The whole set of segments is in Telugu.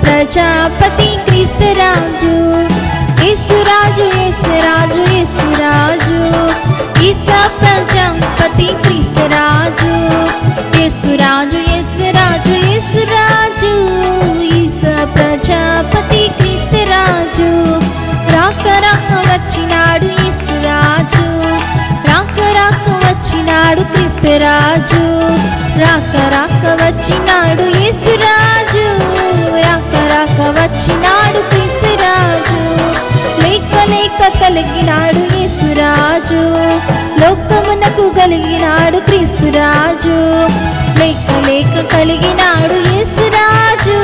ప్రజాపతి క్రీస్తు రాజు, యేసు రాజు యేసు రాజు యేసు రాజు, ఈసా ప్రజాపతి క్రీస్తు రాజు, యేసు రాజు యేసు రాజు యేసు రాజు, ఈసా ప్రజాపతి క్రీస్తు రాజు. రాక రాక వచ్చినాడు యేసు రాజు, రాక రాక వచ్చినాడు క్రీస్తు రాజు, రాక రాక వచ్చినాడు యేసు రాజు, రాక రాక వచ్చినాడు క్రీస్తు రాజు. లేక లేక కలిగినాడు యేసు రాజు, లోకమునకు కలిగినాడు క్రీస్తు రాజు. లేక లేక కలిగినాడు యేసు రాజు,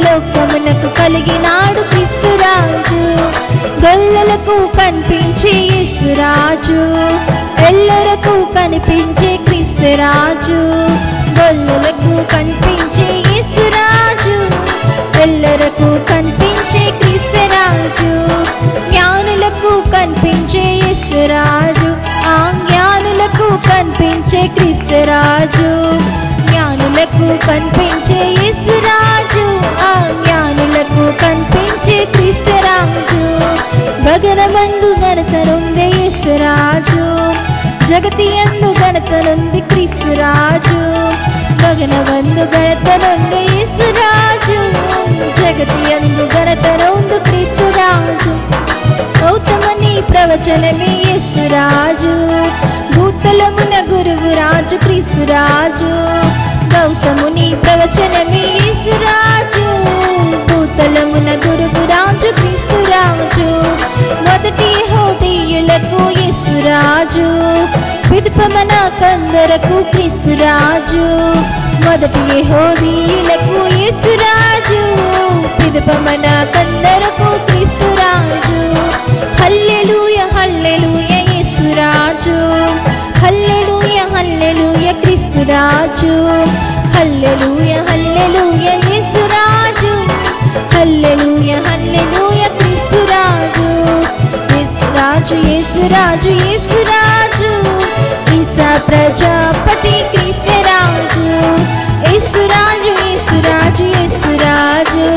లోకమునకు కలిగినాడు క్రీస్తు రాజు. గొల్లలకు కనిపించే యేసు రాజు, ఎల్లరకు కనిపించే క్రీస్తు రాజు. గొల్లలకు కనిపించే యేసు రాజు, ఎల్లరకు కనిపించే క్రీస్తు రాజు. జ్ఞానులకు కనిపించే యేసు రాజు, ఆ జ్ఞానులకు కనిపించే క్రీస్తు రాజు. జ్ఞానులకు కనిపించే యేసు రాజు, ఆ జ్ఞానులకు కనిపించే క్రీస్తు రాజు. గగనమందు ఘనతనుంది యేసు రాజు, జగతి యందు ఘనతనుంది క్రీస్తు రాజు. గగనమందు ఘనతనుంది యేసు రాజు, జగతి యందు ఘనతనుంది క్రీస్తు రాజు. గౌతముని ప్రవచనమే యేసు రాజు, భూతలమున గురువు రాజు క్రీస్తు రాజు. గౌతముని ప్రవచనమే యేసు రాజు, భూతలమున గురువు రాజు క్రీస్తు రాజు. మొదటి యెహూదీయులకు యేసు రాజు, పిదపమన కందరకు క్రీస్తు రాజు. మొదటి యెహూదీయులకు యేసు రాజు, పిదపమన కందరకు క్రీస్తు రాజు. హల్లెలూయా హల్లెలూయా యేసు రాజు, హల్లెలూయా హల్లెలూయా క్రీస్తు రాజు. హల్లెలూయా హల్లెలూయా యేసు రాజు, హల్లెలూయా హల్లెలూయా క్రీస్తు రాజు. యేసు రాజు యేసు రాజు యేసు రాజు, ఈసా ప్రజాపతి క్రీస్తు రాజు. యేసు రాజు యేసు రాజు యేసు రాజు,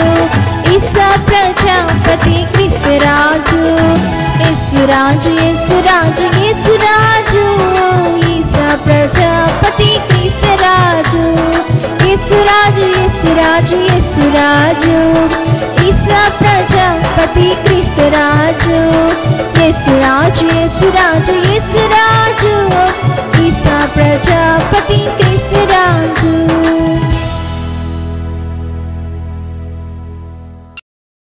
ఈసా ప్రజాపతి క్రీస్తు రాజు. యేసు రాజు యేసు రాజు యేసు రాజు, ఈసా ప్రజాపతి క్రీస్తు రాజు. యేసు రాజు యేసు రాజు యేసు రాజు, ఈసా ప్రజాపతి క్రీస్తు రాజు. యేసు రాజు యేసు రాజు యేసు రాజు, ఈసా ప్రజాపతి